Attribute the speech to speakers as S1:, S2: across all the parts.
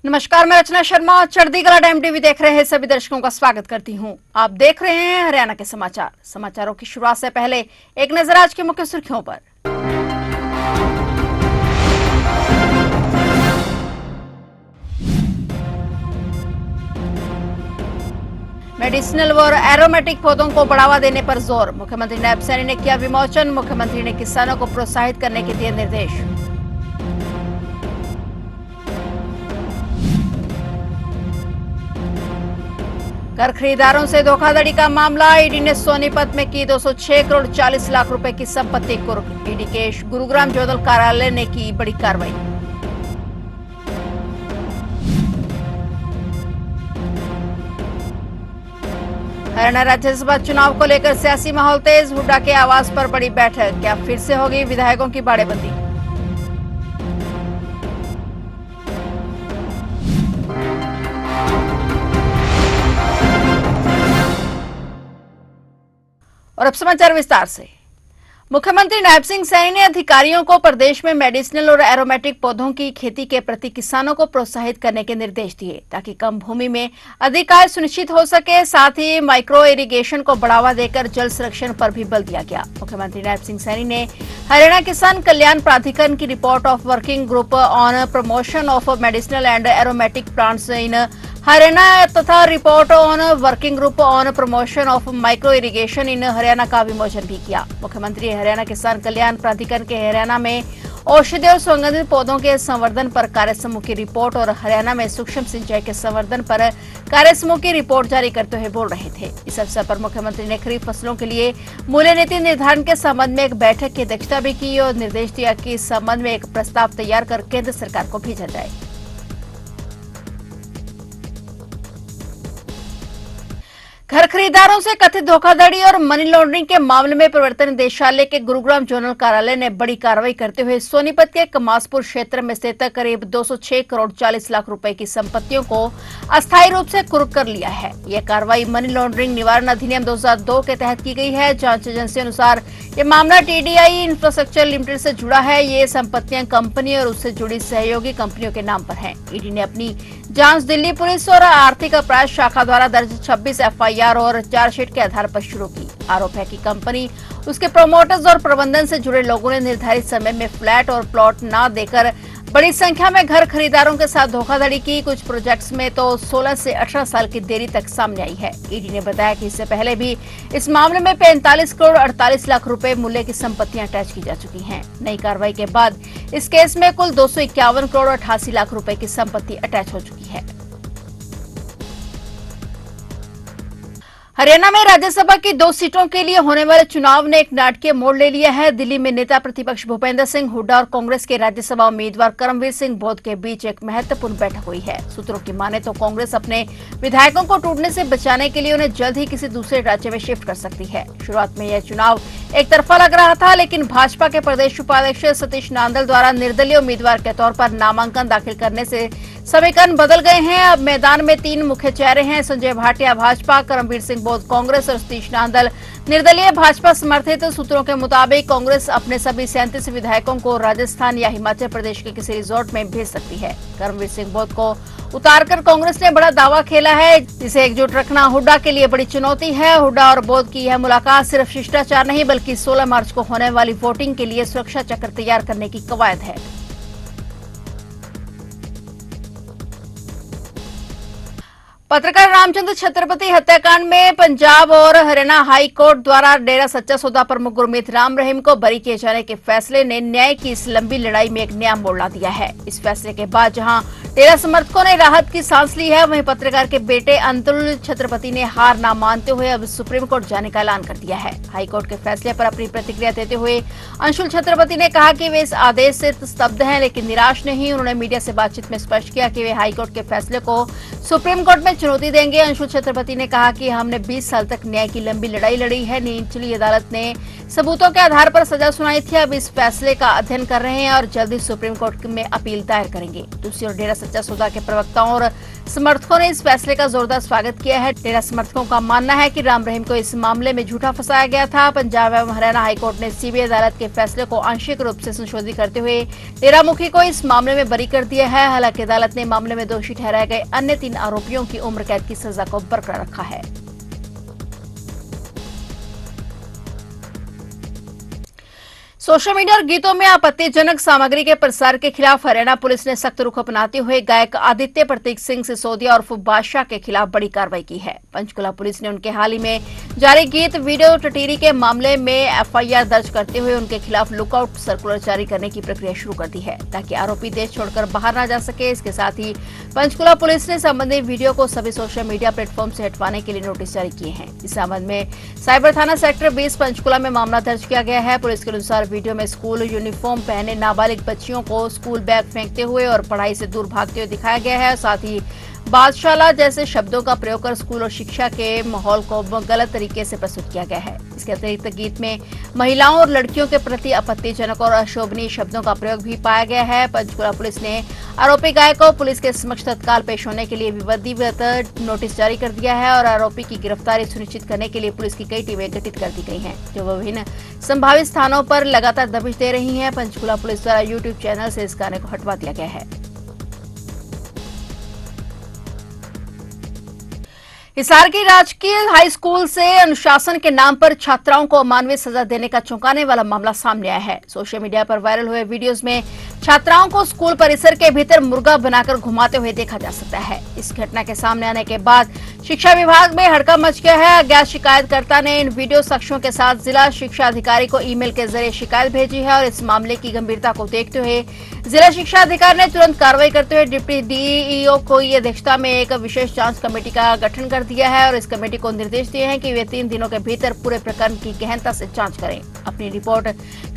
S1: नमस्कार, मैं रचना शर्मा। चढ़ती कला टाइम टीवी देख रहे हैं सभी दर्शकों का स्वागत करती हूं। आप देख रहे हैं हरियाणा के समाचार। समाचारों की शुरुआत से पहले एक नजर आज की मुख्य सुर्खियों पर। मेडिसिनल और एरोमेटिक पौधों को बढ़ावा देने पर जोर। मुख्यमंत्री नायब सैनी ने किया विमोचन। मुख्यमंत्री ने किसानों को प्रोत्साहित करने के दिए निर्देश। घर खरीदारों से धोखाधड़ी का मामला। ईडी ने सोनीपत में की 206 करोड़ 40 लाख रुपए की संपत्ति कुर्क। ईडी के गुरुग्राम जोनल कार्यालय ने की बड़ी कार्रवाई। हरियाणा राज्यसभा चुनाव को लेकर सियासी माहौल तेज। हुड्डा के आवास पर बड़ी बैठक। क्या फिर से होगी विधायकों की बाड़ेबंदी? और अब समाचार विस्तार से। मुख्यमंत्री नायब सिंह सैनी ने अधिकारियों को प्रदेश में मेडिसिनल और एरोमेटिक पौधों की खेती के प्रति किसानों को प्रोत्साहित करने के निर्देश दिए ताकि कम भूमि में अधिक आय सुनिश्चित हो सके। साथ ही माइक्रो इरिगेशन को बढ़ावा देकर जल संरक्षण पर भी बल दिया गया। मुख्यमंत्री नायब सिंह सैनी ने हरियाणा किसान कल्याण प्राधिकरण की report of working group on promotion of medicinal and aromatic plants in Haryana तथा report on working group on promotion of micro irrigation in Haryana का विमोचन भी किया। मुख्यमंत्री हरियाणा किसान कल्याण प्राधिकरण के हरियाणा में औषधीय और सुगंधित पौधों के संवर्धन पर कार्य समूह की रिपोर्ट और हरियाणा में सूक्ष्म सिंचाई के संवर्धन पर कार्य समूह की रिपोर्ट जारी करते हुए बोल रहे थे। इस अवसर पर मुख्यमंत्री ने खरीफ फसलों के लिए मूल्य नीति निर्धारण के संबंध में एक बैठक की अध्यक्षता भी की और निर्देश दिया कि इस संबंध में एक प्रस्ताव तैयार कर केंद्र सरकार को भेजा जाए। घर खरीदारों से कथित धोखाधड़ी और मनी लॉन्ड्रिंग के मामले में प्रवर्तन निदेशालय के गुरुग्राम जोनल कार्यालय ने बड़ी कार्रवाई करते हुए सोनीपत के कमासपुर क्षेत्र में स्थित करीब 206 करोड़ 40 लाख रुपए की संपत्तियों को अस्थायी रूप से कुर्क कर लिया है। यह कार्रवाई मनी लॉन्ड्रिंग निवारण अधिनियम 2002 के तहत की गई है। जांच एजेंसी अनुसार ये मामला टीडीआई इंफ्रास्ट्रक्चर लिमिटेड से जुड़ा है। ये संपत्तियां कंपनी और उससे जुड़ी सहयोगी कंपनियों के नाम पर हैं। ईडी ने अपनी जांच दिल्ली पुलिस और आर्थिक अपराध शाखा द्वारा दर्ज 26 एफआईआर और चार्जशीट के आधार पर शुरू की। आरोप है कि कंपनी, उसके प्रमोटर्स और प्रबंधन से जुड़े लोगों ने निर्धारित समय में फ्लैट और प्लॉट न देकर बड़ी संख्या में घर खरीदारों के साथ धोखाधड़ी की। कुछ प्रोजेक्ट्स में तो 16 से 18 साल की देरी तक सामने आई है। ईडी ने बताया कि इससे पहले भी इस मामले में 45 करोड़ 48 लाख रुपए मूल्य की संपत्तियां अटैच की जा चुकी हैं। नई कार्रवाई के बाद इस केस में कुल 251 करोड़ 88 लाख रुपए की संपत्ति अटैच हो चुकी है। हरियाणा में राज्यसभा की 2 सीटों के लिए होने वाले चुनाव ने एक नाटकीय मोड़ ले लिया है। दिल्ली में नेता प्रतिपक्ष भूपेंद्र सिंह हुड्डा और कांग्रेस के राज्यसभा उम्मीदवार करमवीर सिंह बोध के बीच एक महत्वपूर्ण बैठक हुई है। सूत्रों की माने तो कांग्रेस अपने विधायकों को टूटने से बचाने के लिए उन्हें जल्द ही किसी दूसरे राज्य में शिफ्ट कर सकती है। शुरुआत में यह चुनाव एक तरफा लग रहा था, लेकिन भाजपा के प्रदेश उपाध्यक्ष सतीश नांदल द्वारा निर्दलीय उम्मीदवार के तौर पर नामांकन दाखिल करने से समीकरण बदल गए हैं। अब मैदान में 3 मुख्य चेहरे हैं। संजय भाटिया भाजपा, करमवीर सिंह बोध कांग्रेस और सतीश नांदल निर्दलीय भाजपा समर्थित। सूत्रों के मुताबिक कांग्रेस अपने सभी 37 विधायकों को राजस्थान या हिमाचल प्रदेश के किसी रिजॉर्ट में भेज सकती है। करमवीर सिंह बोध को उतारकर कांग्रेस ने बड़ा दावा खेला है, जिसे एकजुट रखना हुड्डा के लिए बड़ी चुनौती है। हुड्डा और बोध की यह मुलाकात सिर्फ शिष्टाचार नहीं बल्कि 16 मार्च को होने वाली वोटिंग के लिए सुरक्षा चक्र तैयार करने की कवायद है। पत्रकार रामचंद्र छत्रपति हत्याकांड में पंजाब और हरियाणा हाई कोर्ट द्वारा डेरा सच्चा सौदा प्रमुख गुरमीत राम रहीम को बरी किए जाने के फैसले ने न्याय की इस लंबी लड़ाई में एक नया मोड़ ला दिया है। इस फैसले के बाद जहां डेरा समर्थकों ने राहत की सांस ली है, वहीं पत्रकार के बेटे अंतुल छत्रपति ने हार न मानते हुए अब सुप्रीम कोर्ट जाने का ऐलान कर दिया है। हाईकोर्ट के फैसले पर अपनी प्रतिक्रिया देते हुए अंशुल छत्रपति ने कहा कि वे इस आदेश से स्तब्ध हैं, लेकिन निराश नहीं। उन्होंने मीडिया से बातचीत में स्पष्ट किया कि वे हाईकोर्ट के फैसले को सुप्रीम कोर्ट में चुनौती देंगे। अंशुल छत्रपति ने कहा कि हमने 20 साल तक न्याय की लंबी लड़ाई लड़ी है। निचली अदालत ने सबूतों के आधार पर सजा सुनाई थी। अब इस फैसले का अध्ययन कर रहे हैं और जल्द ही सुप्रीम कोर्ट में अपील दायर करेंगे। दूसरी ओर डेरा सच्चा सौदा के प्रवक्ताओं और समर्थकों ने इस फैसले का जोरदार स्वागत किया है। डेरा समर्थकों का मानना है कि राम रहीम को इस मामले में झूठा फंसाया गया था। पंजाब एवं हरियाणा हाईकोर्ट ने सीबीआई अदालत के फैसले को आंशिक रूप से संशोधित करते हुए डेरा मुखी को इस मामले में बरी कर दिया है। हालांकि अदालत ने मामले में दोषी ठहराए गए अन्य 3 आरोपियों की उम्र कैद की सजा को बरकरार रखा है। सोशल मीडिया और गीतों में आपत्तिजनक सामग्री के प्रसार के खिलाफ हरियाणा पुलिस ने सख्त रुख अपनाते हुए गायक आदित्य प्रतीक सिंह सिसोदिया और बादशाह के खिलाफ बड़ी कार्रवाई की है। पंचकुला पुलिस ने उनके हाल ही में जारी गीत वीडियो टटीरी के मामले में एफआईआर दर्ज करते हुए उनके खिलाफ लुकआउट सर्कुलर जारी करने की प्रक्रिया शुरू कर दी है, ताकि आरोपी देश छोड़कर बाहर न जा सके। इसके साथ ही पंचकुला पुलिस ने संबंधित वीडियो को सभी सोशल मीडिया प्लेटफॉर्म से हटवाने के लिए नोटिस जारी किए हैं। इस संबंध में साइबर थाना सेक्टर 20 पंचकुला में मामला दर्ज किया गया है। पुलिस के अनुसार वीडियो में स्कूल यूनिफॉर्म पहने नाबालिग बच्चियों को स्कूल बैग फेंकते हुए और पढ़ाई से दूर भागते हुए दिखाया गया है। साथ ही बादशाला जैसे शब्दों का प्रयोग कर स्कूल और शिक्षा के माहौल को गलत तरीके से प्रस्तुत किया गया है। इसके अतिरिक्त गीत में महिलाओं और लड़कियों के प्रति आपत्तिजनक और अशोभनीय शब्दों का प्रयोग भी पाया गया है। पंचकुला पुलिस ने आरोपी गायक को पुलिस के समक्ष तत्काल पेश होने के लिए विधिवत नोटिस जारी कर दिया है और आरोपी की गिरफ्तारी सुनिश्चित करने के लिए पुलिस की कई टीमें गठित कर दी गई हैं, जो विभिन्न संभावित स्थानों पर लगातार दबिश दे रही हैं। पंचकुला पुलिस द्वारा यूट्यूब चैनल से इस गाने को हटवा दिया गया है। हिसार की राजकीय हाई स्कूल से अनुशासन के नाम पर छात्राओं को अमानवीय सजा देने का चौंकाने वाला मामला सामने आया है। सोशल मीडिया पर वायरल हुए वीडियोस में छात्राओं को स्कूल परिसर के भीतर मुर्गा बनाकर घुमाते हुए देखा जा सकता है। इस घटना के सामने आने के बाद शिक्षा विभाग में हड़कंप मच गया है। अज्ञात शिकायतकर्ता ने इन वीडियो साक्ष्यों के साथ जिला शिक्षा अधिकारी को ईमेल के जरिए शिकायत भेजी है और इस मामले की गंभीरता को देखते हुए जिला शिक्षा अधिकारी ने तुरंत कार्रवाई करते हुए डिप्टी डीईओ को ये अध्यक्षता में एक विशेष जांच कमेटी का गठन कर दिया है और इस कमेटी को निर्देश दिए हैं कि वे 3 दिनों के भीतर पूरे प्रकरण की गहनता से जांच करें, अपनी रिपोर्ट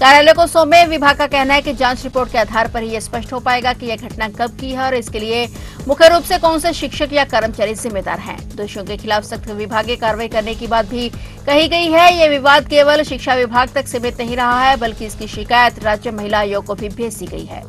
S1: कार्यालय को सौंपे। विभाग का कहना है कि जांच रिपोर्ट के आधार पर ही यह स्पष्ट हो पाएगा कि यह घटना कब की है और इसके लिए मुख्य रूप से कौन से शिक्षक या कर्मचारी जिम्मेदार हैं। दोषियों के खिलाफ सख्त विभागीय कार्रवाई करने की बात भी कही गई है। यह विवाद केवल शिक्षा विभाग तक सीमित नहीं रहा है, बल्कि इसकी शिकायत राज्य महिला आयोग को भी भेज दी गई है।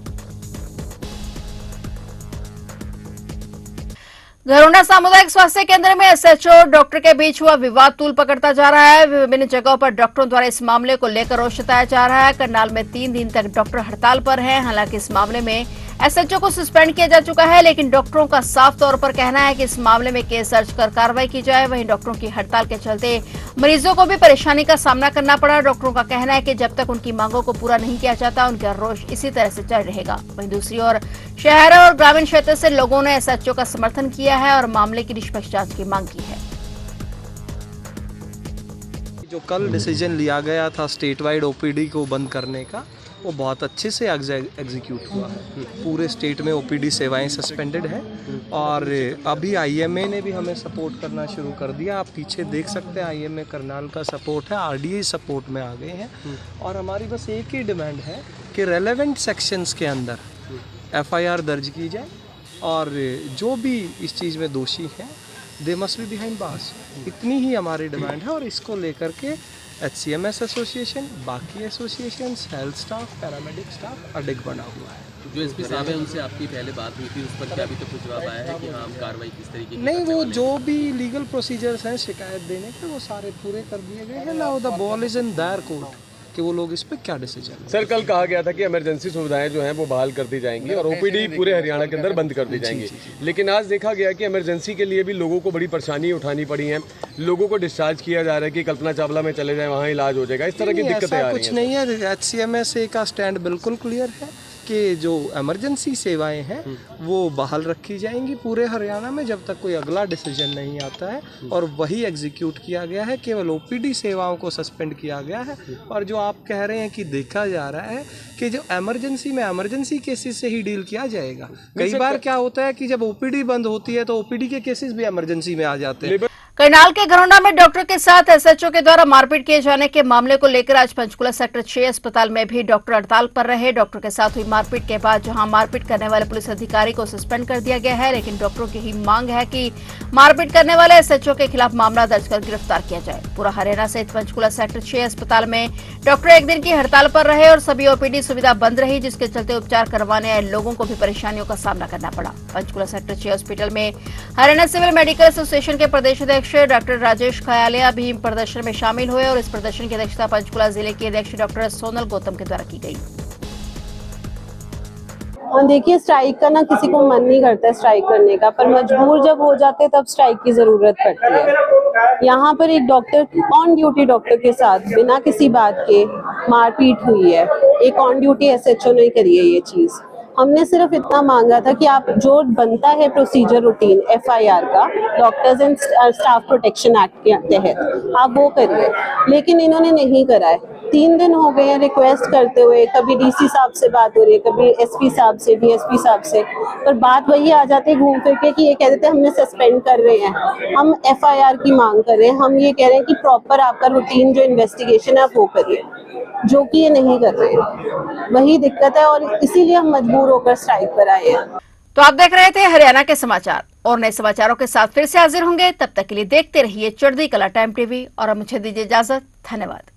S1: घरोंडा सामुदायिक स्वास्थ्य केंद्र में एसएचओ और डॉक्टर के बीच हुआ विवाद तूल पकड़ता जा रहा है। विभिन्न जगहों पर डॉक्टरों द्वारा इस मामले को लेकर रोष जताया जा रहा है। करनाल में 3 दिन तक डॉक्टर हड़ताल पर हैं। हालांकि इस मामले में एसएचओ को सस्पेंड किया जा चुका है, लेकिन डॉक्टरों का साफ तौर पर कहना है कि इस मामले में केस दर्ज कर कार्रवाई की जाए। वहीं डॉक्टरों की हड़ताल के चलते मरीजों को भी परेशानी का सामना करना पड़ा। डॉक्टरों का कहना है कि जब तक उनकी मांगों को पूरा नहीं किया जाता, उनका रोष इसी तरह से जारी रहेगा। वहीं दूसरी ओर शहर और ग्रामीण क्षेत्र से लोगों ने एसएचओ का समर्थन किया है और मामले की निष्पक्ष जांच की मांग की है।
S2: जो कल डिसीजन लिया गया था स्टेट वाइड ओपीडी को बंद करने का, वो बहुत अच्छे से एग्जीक्यूट हुआ है। पूरे स्टेट में ओपीडी सेवाएं सस्पेंडेड है और अभी आईएमए ने भी हमें सपोर्ट करना शुरू कर दिया। आप पीछे देख सकते हैं, आईएमए करनाल का सपोर्ट है, आरडीए सपोर्ट में आ गए हैं। और हमारी बस एक ही डिमांड है कि रेलेवेंट सेक्शंस के अंदर एफआईआर दर्ज की जाए और जो भी इस चीज़ में दोषी हैं they must be behind bars. इतनी ही हमारी डिमांड है और इसको लेकर के HCMS एसोसिएशन, बाकी associations, health staff, paramedic staff अडिग बना हुआ है।
S3: जो एसपी साहब है उनसे आपकी पहले बात हुई थी, उस पर क्या अभी तक कुछ जवाब आया है कि हाँ हम कार्रवाई किस तरीके की?
S2: नहीं, वो जो भी लीगल प्रोसीजर्स हैं शिकायत देने के, वो सारे पूरे कर दिए गए हैं। Now the ball is in their court कि वो लोग इस पे क्या डिसीजन।
S4: सर, कल कहा गया था कि इमरजेंसी सुविधाएं जो हैं वो बहाल कर दी जाएंगी और ओपीडी पूरे हरियाणा के अंदर बंद कर दी जाएंगी, लेकिन आज देखा गया कि इमरजेंसी के लिए भी लोगों को बड़ी परेशानी उठानी पड़ी है। लोगों को डिस्चार्ज किया जा रहा है कि कल्पना चावला में चले जाएं, वहाँ इलाज हो जाएगा। इस तरह की दिक्कतें आ रही हैं।
S2: कुछ नहीं है। HCMS का स्टैंड बिल्कुल क्लियर है कि जो इमरजेंसी सेवाएं हैं वो बहाल रखी जाएंगी पूरे हरियाणा में जब तक कोई अगला डिसीजन नहीं आता है, और वही एग्जीक्यूट किया गया है। केवल ओपीडी सेवाओं को सस्पेंड किया गया है। और जो आप कह रहे हैं कि देखा जा रहा है कि जो इमरजेंसी में इमरजेंसी केसेस से ही डील किया जाएगा। कई बार क्या होता है कि जब ओपीडी बंद होती है तो ओपीडी के केसेस भी इमरजेंसी में आ जाते हैं।
S1: करनाल के घरौंडा में डॉक्टर के साथ एसएचओ के द्वारा मारपीट किए जाने के मामले को लेकर आज पंचकुला सेक्टर 6 अस्पताल में भी डॉक्टर हड़ताल पर रहे। डॉक्टर के साथ हुई मारपीट के बाद जहां मारपीट करने वाले पुलिस अधिकारी को सस्पेंड कर दिया गया है, लेकिन डॉक्टरों की ही मांग है कि मारपीट करने वाले एसएचओ के खिलाफ मामला दर्ज कर गिरफ्तार किया जाए। पूरा हरियाणा सहित पंचकुला सेक्टर 6 अस्पताल में डॉक्टर एक दिन की हड़ताल पर रहे और सभी ओपीडी सुविधा बंद रही, जिसके चलते उपचार करवाने आए लोगों को भी परेशानियों का सामना करना पड़ा। पंचकुला सेक्टर 6 हॉस्पिटल में हरियाणा सिविल मेडिकल एसोसिएशन के प्रदेश अध्यक्ष डॉक्टर राजेश खयालिया भी प्रदर्शन में शामिल हुए और इस प्रदर्शन की अध्यक्षता पंचकुला जिले के अध्यक्ष डॉक्टर सोनल गौतम के द्वारा की गई।
S5: देखिए, स्ट्राइक का ना किसी को मन नहीं करता है स्ट्राइक करने का, पर मजबूर जब हो जाते हैं तब स्ट्राइक की जरूरत पड़ती है। यहाँ पर एक डॉक्टर ऑन ड्यूटी डॉक्टर के साथ बिना किसी बात के मारपीट हुई है। एक ऑन ड्यूटी एसएचओ ने करी है ये चीज। हमने सिर्फ इतना मांगा था कि आप जो बनता है प्रोसीजर रूटीन एफआईआर का doctors and staff protection act के तहत आप वो करिए, लेकिन इन्होंने नहीं करा है। 3 दिन हो गए हैं रिक्वेस्ट करते हुए, कभी डीसी साहब से बात हो रही है, कभी एसपी साहब से, डीएसपी साहब से, पर बात वही आ जाती है घूम फिर के कि ये कह देते हैं हमने सस्पेंड कर रहे हैं, हम एफआईआर की मांग कर रहे हैं, हम ये कह रहे हैं कि प्रॉपर आपका रूटीन जो इन्वेस्टिगेशन है आप वो करिए, जो कि ये नहीं कर रहे हैं। वही दिक्कत है और इसीलिए हम मजबूर होकर स्ट्राइक पर आए हैं।
S1: तो आप देख रहे थे हरियाणा के समाचार और नए समाचारों के साथ फिर से हाजिर होंगे। तब तक के लिए देखते रहिए चढ़ती कला टाइम टीवी और अब मुझे दीजिए इजाजत। धन्यवाद।